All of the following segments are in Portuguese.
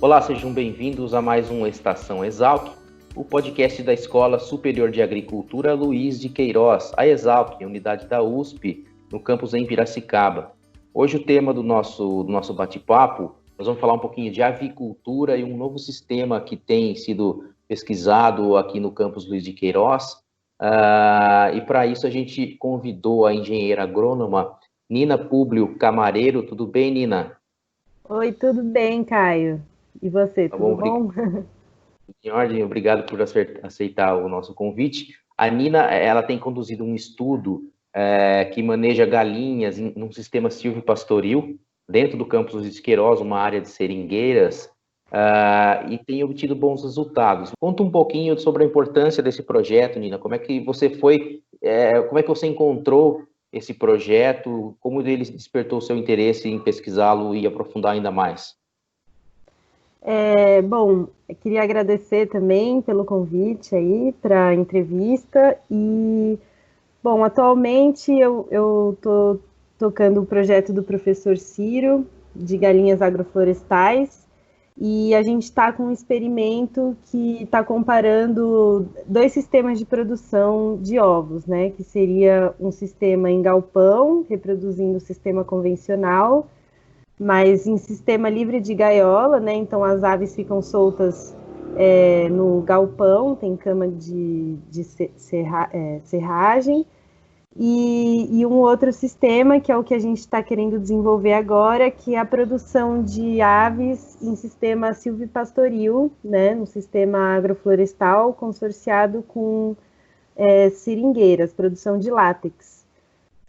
Olá, sejam bem-vindos a mais um Estação Exalc, o podcast da Escola Superior de Agricultura Luiz de Queiroz, a Exalc, unidade da USP, no campus em Piracicaba. Hoje o tema do nosso bate-papo, nós vamos falar um pouquinho de avicultura e um novo sistema que tem sido pesquisado aqui no campus Luiz de Queiroz. E para isso a gente convidou a engenheira agrônoma Nina Públio Camareiro. Tudo bem, Nina? Oi, tudo bem, Caio? E você, Tá tudo bom, bom? em ordem, obrigado por aceitar o nosso convite. A Nina, ela tem conduzido um estudo que maneja galinhas num sistema silvopastoril, dentro do campus Luiz de Queiroz, uma área de seringueiras, e tem obtido bons resultados. Conta um pouquinho sobre a importância desse projeto, Nina. Como é que você como é que você encontrou esse projeto? Como ele despertou seu interesse em pesquisá-lo e aprofundar ainda mais? Bom, eu queria agradecer também pelo convite aí para a entrevista bom, atualmente eu estou tocando o projeto do professor Ciro de galinhas agroflorestais e a gente está com um experimento que está comparando dois sistemas de produção de ovos, né? Que seria um sistema em galpão, reproduzindo o sistema convencional, mas em sistema livre de gaiola, né? Então as aves ficam soltas no galpão, tem cama de serragem, e um outro sistema, que é o que a gente está querendo desenvolver agora, que é a produção de aves em sistema silvipastoril, né? Um sistema agroflorestal consorciado com seringueiras, produção de látex.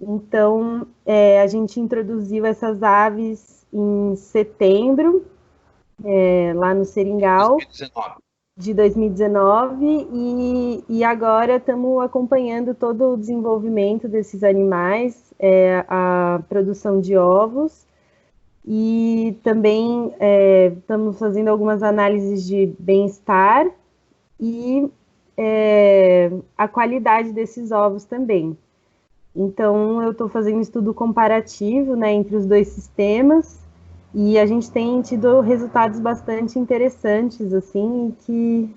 Então, a gente introduziu essas aves em setembro, lá no Seringal, 2019. de 2019, e agora estamos acompanhando todo o desenvolvimento desses animais, a produção de ovos, e também estamos fazendo algumas análises de bem-estar e a qualidade desses ovos também. Então, eu estou fazendo um estudo comparativo, né, entre os dois sistemas, e a gente tem tido resultados bastante interessantes, assim, que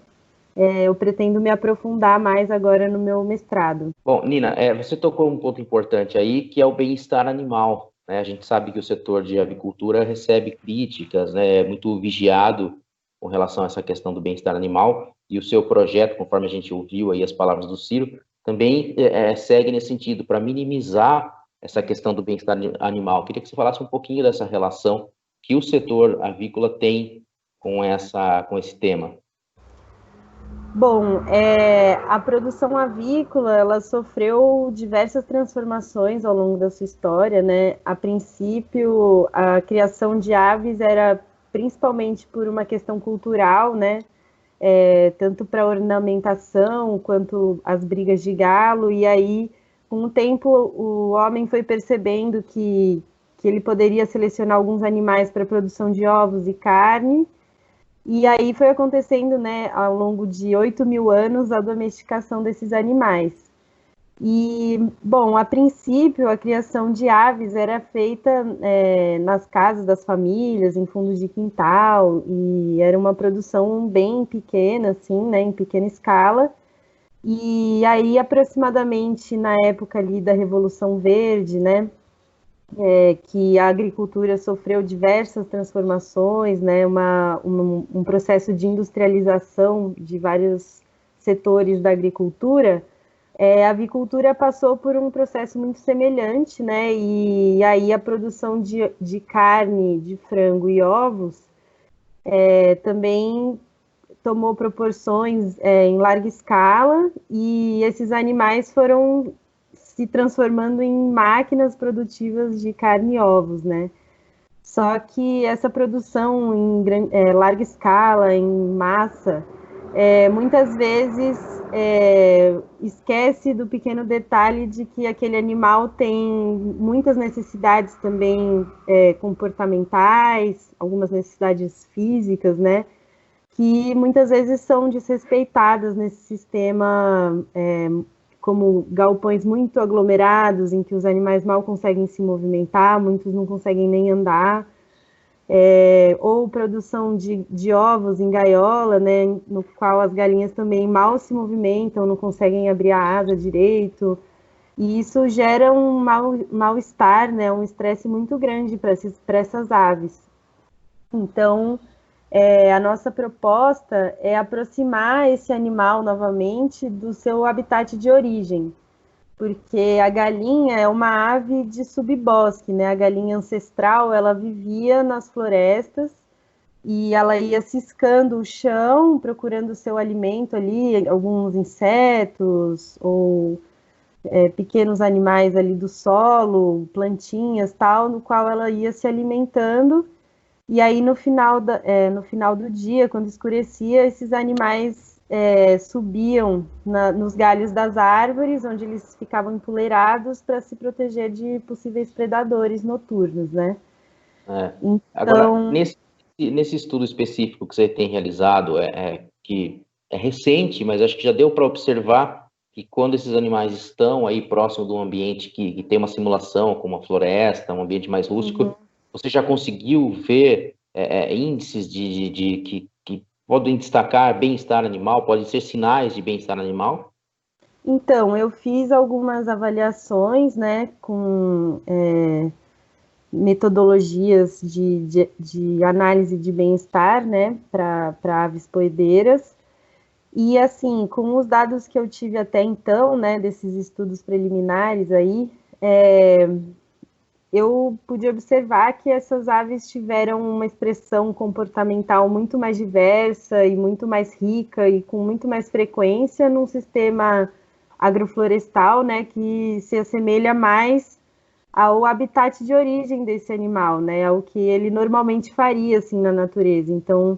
eu pretendo me aprofundar mais agora no meu mestrado. Bom, Nina, você tocou um ponto importante aí, que é o bem-estar animal, né? A gente sabe que o setor de avicultura recebe críticas, né? É muito vigiado com relação a essa questão do bem-estar animal, e o seu projeto, conforme a gente ouviu aí as palavras do Ciro, também segue nesse sentido, para minimizar essa questão do bem-estar animal. Queria que você falasse um pouquinho dessa relação que o setor avícola tem com esse tema. Bom, a produção avícola, ela sofreu diversas transformações ao longo da sua história, né? A princípio, a criação de aves era principalmente por uma questão cultural, né? Tanto para ornamentação quanto as brigas de galo, e aí, com o tempo, o homem foi percebendo que ele poderia selecionar alguns animais para produção de ovos e carne, e aí foi acontecendo, né, ao longo de 8.000 anos, a domesticação desses animais. E, bom, a princípio, a criação de aves era feita nas casas das famílias, em fundos de quintal, e era uma produção bem pequena, assim, né, em pequena escala. E aí, aproximadamente na época ali da Revolução Verde, né, que a agricultura sofreu diversas transformações, né, um processo de industrialização de vários setores da agricultura. A avicultura passou por um processo muito semelhante, né? E aí a produção de carne, de frango e ovos também tomou proporções em larga escala, e esses animais foram se transformando em máquinas produtivas de carne e ovos, né? Só que essa produção em larga escala, em massa, muitas vezes esquece do pequeno detalhe de que aquele animal tem muitas necessidades também comportamentais, algumas necessidades físicas, né? Que muitas vezes são desrespeitadas nesse sistema, como galpões muito aglomerados, em que os animais mal conseguem se movimentar, muitos não conseguem nem andar. ou produção de ovos em gaiola, né, no qual as galinhas também mal se movimentam, não conseguem abrir a asa direito, e isso gera um mal-estar, né, um estresse muito grande para essas aves. Então, a nossa proposta é aproximar esse animal novamente do seu habitat de origem, porque a galinha é uma ave de subbosque, né? A galinha ancestral, ela vivia nas florestas e ela ia ciscando o chão, procurando o seu alimento ali, alguns insetos ou pequenos animais ali do solo, plantinhas, tal, no qual ela ia se alimentando. E aí, no final do dia, quando escurecia, esses animais subiam nos galhos das árvores, onde eles ficavam empoleirados para se proteger de possíveis predadores noturnos, né? Agora, Então, nesse estudo específico que você tem realizado, que é recente, mas acho que já deu para observar que quando esses animais estão aí próximo de um ambiente que tem uma simulação, como uma floresta, um ambiente mais rústico, você já conseguiu ver índices que podem destacar bem-estar animal, podem ser sinais de bem-estar animal? então, eu fiz algumas avaliações, né, com metodologias de análise de bem-estar, né, para aves poedeiras. E assim, com os dados que eu tive até então, né, desses estudos preliminares aí, eu pude observar que essas aves tiveram uma expressão comportamental muito mais diversa e muito mais rica e com muito mais frequência num sistema agroflorestal, né, que se assemelha mais ao habitat de origem desse animal, né, ao que ele normalmente faria assim na natureza. Então,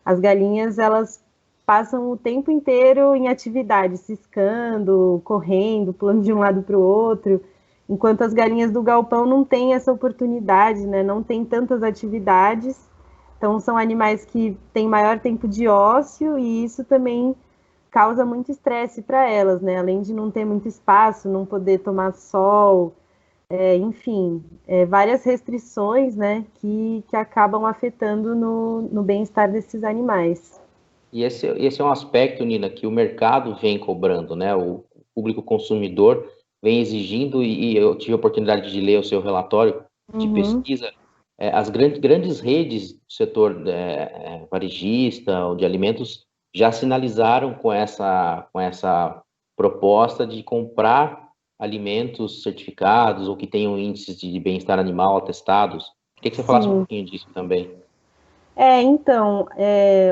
as galinhas, elas passam o tempo inteiro em atividade, ciscando, correndo, pulando de um lado para o outro, enquanto as galinhas do galpão não têm essa oportunidade, né? Não tem tantas atividades. Então, são animais que têm maior tempo de ócio e isso também causa muito estresse para elas, né? Além de não ter muito espaço, não poder tomar sol, enfim, várias restrições, né? Que acabam afetando no bem-estar desses animais. E esse é um aspecto, Nina, que o mercado vem cobrando, né? O público consumidor vem exigindo, e eu tive a oportunidade de ler o seu relatório de Uhum. pesquisa. As grandes redes do setor varejista ou de alimentos já sinalizaram com essa proposta de comprar alimentos certificados ou que tenham índices de bem-estar animal atestados. Queria que você falasse um Sim. pouquinho disso também. Então,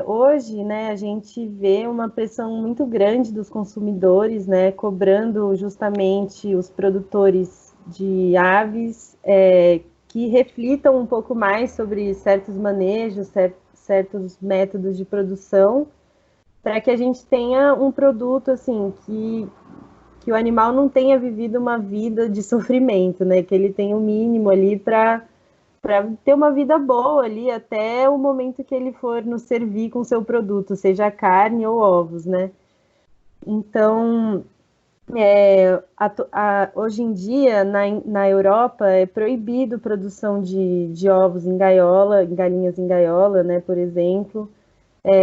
hoje, né, a gente vê uma pressão muito grande dos consumidores, né, cobrando justamente os produtores de aves que reflitam um pouco mais sobre certos manejos, certos métodos de produção, para que a gente tenha um produto assim que o animal não tenha vivido uma vida de sofrimento, né, que ele tenha o mínimo ali para ter uma vida boa ali até o momento que ele for nos servir com seu produto, seja carne ou ovos, né? Então, hoje em dia, na Europa, é proibido a produção de ovos em gaiola, em galinhas em gaiola, né, por exemplo.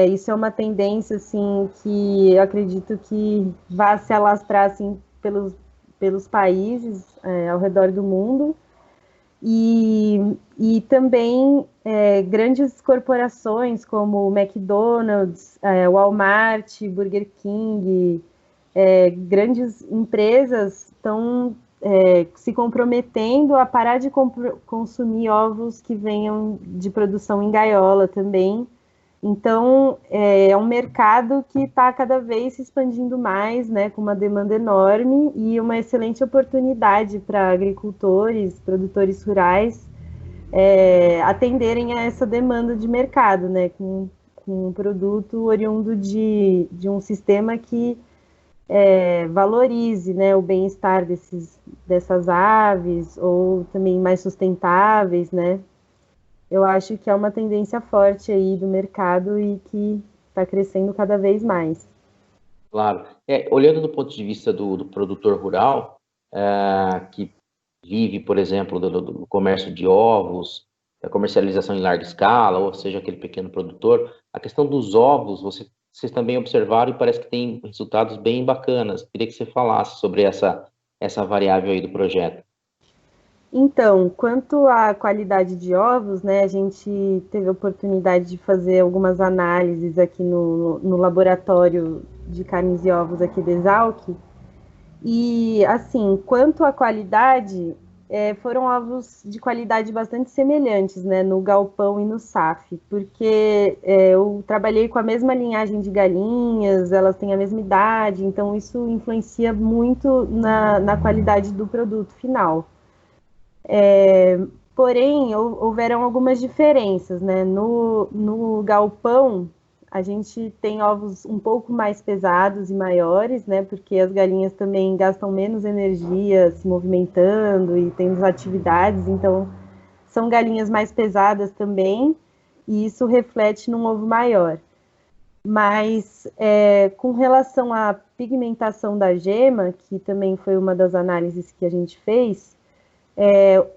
Isso é uma tendência, assim, que eu acredito que vai se alastrar, assim, pelos países ao redor do mundo. E também grandes corporações como o McDonald's, Walmart, Burger King, grandes empresas estão se comprometendo a parar de consumir ovos que venham de produção em gaiola também. Então, é um mercado que está cada vez se expandindo mais, né, com uma demanda enorme e uma excelente oportunidade para agricultores, produtores rurais, atenderem a essa demanda de mercado, né, com um produto oriundo de um sistema que valorize, né, o bem-estar dessas aves ou também mais sustentáveis, né. Eu acho que é uma tendência forte aí do mercado e que está crescendo cada vez mais. Claro. Olhando do ponto de vista do produtor rural, que vive, por exemplo, do comércio de ovos, da comercialização em larga escala, ou seja, aquele pequeno produtor. A questão dos ovos, vocês também observaram e parece que tem resultados bem bacanas. Queria que você falasse sobre essa variável aí do projeto. Então, quanto à qualidade de ovos, né, a gente teve a oportunidade de fazer algumas análises aqui no laboratório de carnes e ovos aqui da Exalc. E, assim, quanto à qualidade, foram ovos de qualidade bastante semelhantes, né, no galpão e no SAF, porque eu trabalhei com a mesma linhagem de galinhas, elas têm a mesma idade, então isso influencia muito na qualidade do produto final. Porém, houveram algumas diferenças, né? No galpão, a gente tem ovos um pouco mais pesados e maiores, né? Porque as galinhas também gastam menos energia se movimentando e tendo atividades, então são galinhas mais pesadas também, e isso reflete num ovo maior. Mas com relação à pigmentação da gema, que também foi uma das análises que a gente fez,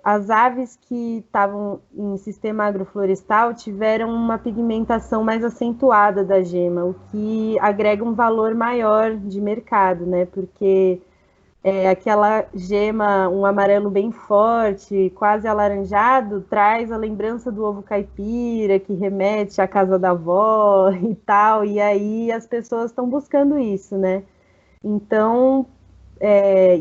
as aves que estavam em sistema agroflorestal tiveram uma pigmentação mais acentuada da gema, o que agrega um valor maior de mercado, né? Porque aquela gema, um amarelo bem forte, quase alaranjado, traz a lembrança do ovo caipira, que remete à casa da avó e tal, e aí as pessoas estão buscando isso, né? Então,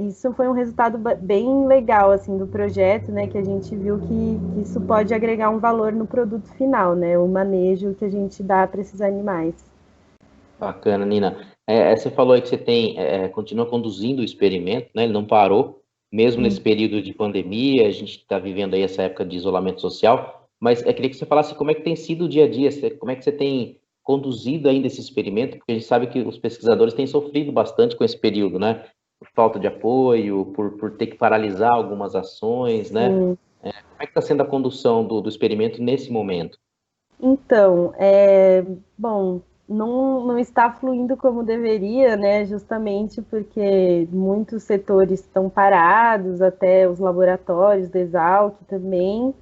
isso foi um resultado bem legal, assim, do projeto, né, que a gente viu que isso pode agregar um valor no produto final, né, o manejo que a gente dá para esses animais. Bacana, Nina. Você falou aí que você continua conduzindo o experimento, né? Ele não parou, mesmo nesse período de pandemia, a gente está vivendo aí essa época de isolamento social, mas eu queria que você falasse como é que tem sido o dia a dia, como é que você tem conduzido ainda esse experimento, porque a gente sabe que os pesquisadores têm sofrido bastante com esse período, né? Por falta de apoio, por ter que paralisar algumas ações, né? Como é que está sendo a condução do experimento nesse momento? Então, bom, não está fluindo como deveria, né? Justamente porque muitos setores estão parados, até os laboratórios da Exalc também,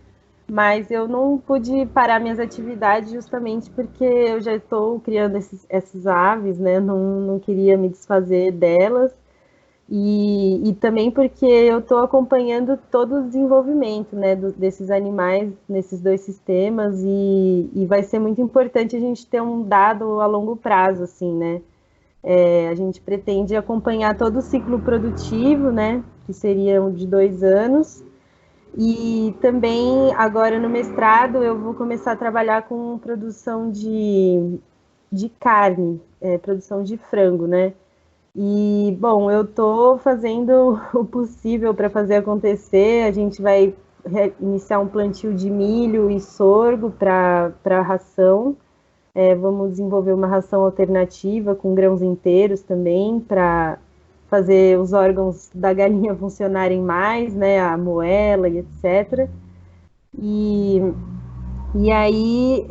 mas eu não pude parar minhas atividades justamente porque eu já estou criando essas aves, né? Não queria me desfazer delas. E também porque eu estou acompanhando todo o desenvolvimento, né, desses animais nesses dois sistemas e vai ser muito importante a gente ter um dado a longo prazo, assim, né? A gente pretende acompanhar todo o ciclo produtivo, né, que seriam de 2 anos, e também agora no mestrado eu vou começar a trabalhar com produção de carne, produção de frango, né? E, bom, eu estou fazendo o possível para fazer acontecer. A gente vai iniciar um plantio de milho e sorgo para a ração. Vamos desenvolver uma ração alternativa com grãos inteiros também, para fazer os órgãos da galinha funcionarem mais, né? A moela e etc. E aí,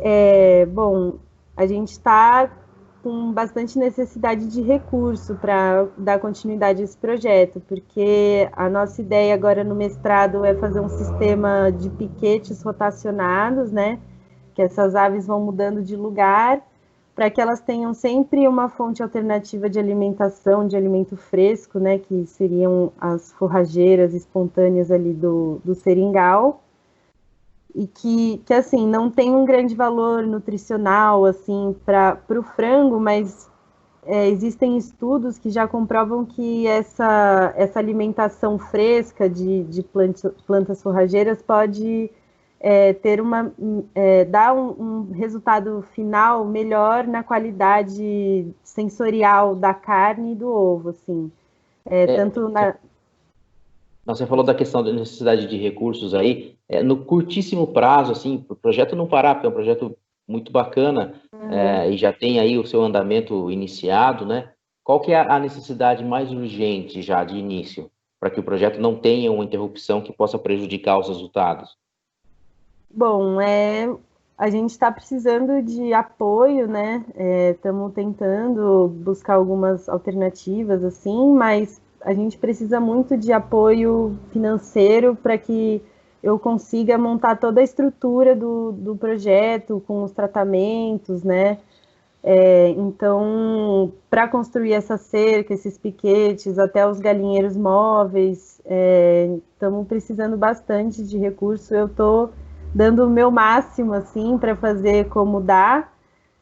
bom, a gente está com bastante necessidade de recurso para dar continuidade a esse projeto, porque a nossa ideia agora no mestrado é fazer um sistema de piquetes rotacionados, né? Que essas aves vão mudando de lugar para que elas tenham sempre uma fonte alternativa de alimentação, de alimento fresco, né? Que seriam as forrageiras espontâneas ali do seringal. E que assim, não tem um grande valor nutricional, assim, para o frango, mas existem estudos que já comprovam que essa alimentação fresca de plantas forrageiras pode dar um resultado final melhor na qualidade sensorial da carne e do ovo, assim. Tanto na... Você falou da questão da necessidade de recursos aí. No curtíssimo prazo, assim, o projeto não parar, porque é um projeto muito bacana, e já tem aí o seu andamento iniciado, né? Qual que é a necessidade mais urgente já de início, para que o projeto não tenha uma interrupção que possa prejudicar os resultados? Bom, a gente está precisando de apoio, né? Estamos tentando buscar algumas alternativas, assim, mas a gente precisa muito de apoio financeiro para que eu consiga montar toda a estrutura do projeto, com os tratamentos, né? Então, para construir essa cerca, esses piquetes, até os galinheiros móveis, estamos precisando bastante de recurso. Eu estou dando o meu máximo, assim, para fazer como dá.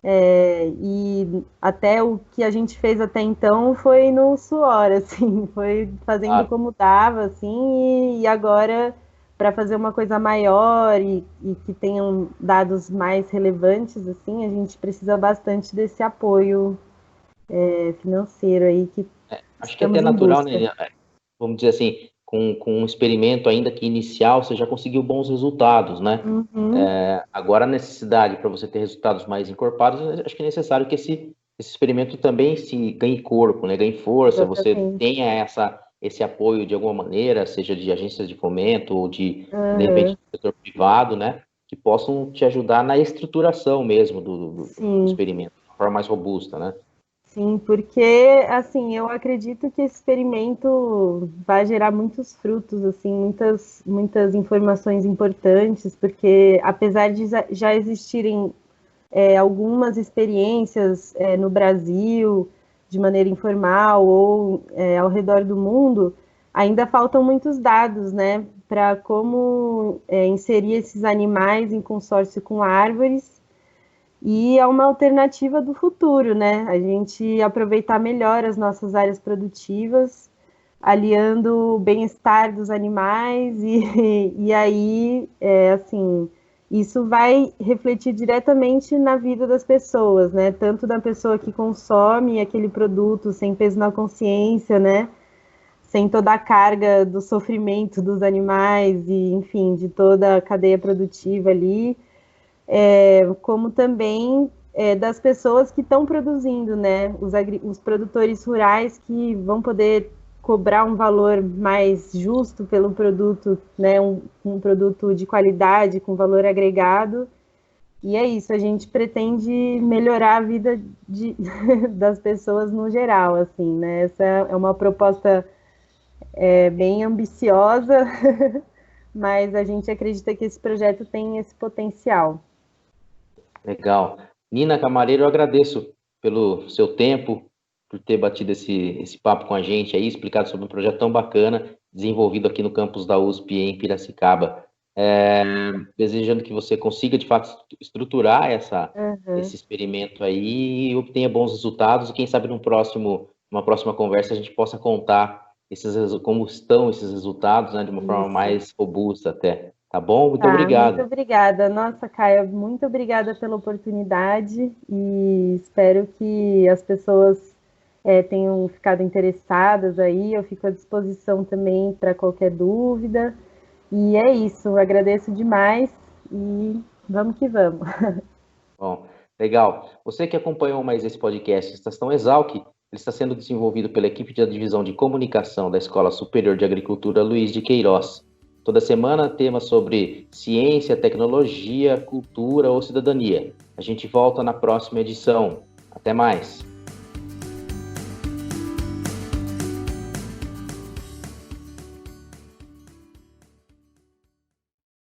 E até o que a gente fez até então foi no suor, assim, foi fazendo como dava, assim, e agora para fazer uma coisa maior e que tenham dados mais relevantes, assim, a gente precisa bastante desse apoio financeiro aí que acho que é até natural, né? Vamos dizer assim, com um experimento ainda que inicial, você já conseguiu bons resultados, né? Uhum. Agora a necessidade para você ter resultados mais encorpados, acho que é necessário que esse experimento também se ganhe corpo, né? Ganhe força, você tenha esse apoio de alguma maneira, seja de agências de fomento ou de repente, do setor privado, né? Que possam te ajudar na estruturação mesmo do experimento, de uma forma mais robusta, né? Sim, porque, assim, eu acredito que esse experimento vai gerar muitos frutos, assim, muitas informações importantes, porque apesar de já existirem algumas experiências no Brasil, de maneira informal ou ao redor do mundo, ainda faltam muitos dados, né, para como inserir esses animais em consórcio com árvores. E é uma alternativa do futuro, né? A gente aproveitar melhor as nossas áreas produtivas, aliando o bem-estar dos animais e aí, assim, isso vai refletir diretamente na vida das pessoas, né? Tanto da pessoa que consome aquele produto sem peso na consciência, né? Sem toda a carga do sofrimento dos animais e, enfim, de toda a cadeia produtiva ali, como também das pessoas que estão produzindo, né? Os produtores rurais que vão poder cobrar um valor mais justo pelo produto, né? Um produto de qualidade, com valor agregado. E é isso, a gente pretende melhorar a vida das pessoas no geral, assim, né? Essa é uma proposta bem ambiciosa, mas a gente acredita que esse projeto tem esse potencial. Legal. Nina Camareiro, eu agradeço pelo seu tempo, por ter batido esse papo com a gente aí, explicado sobre um projeto tão bacana, desenvolvido aqui no campus da USP em Piracicaba. Desejando que você consiga, de fato, estruturar esse experimento aí e obtenha bons resultados, e quem sabe numa próxima conversa a gente possa contar como estão esses resultados, né, de uma forma mais robusta até. Tá bom? Muito obrigado. Muito obrigada. Nossa, Caia, muito obrigada pela oportunidade e espero que as pessoas tenham ficado interessadas aí. Eu fico à disposição também para qualquer dúvida. E é isso, agradeço demais e vamos que vamos. Bom, legal. Você que acompanhou mais esse podcast, Estação Exalc, ele está sendo desenvolvido pela equipe da Divisão de Comunicação da Escola Superior de Agricultura Luiz de Queiroz. Toda semana, temas sobre ciência, tecnologia, cultura ou cidadania. A gente volta na próxima edição. Até mais!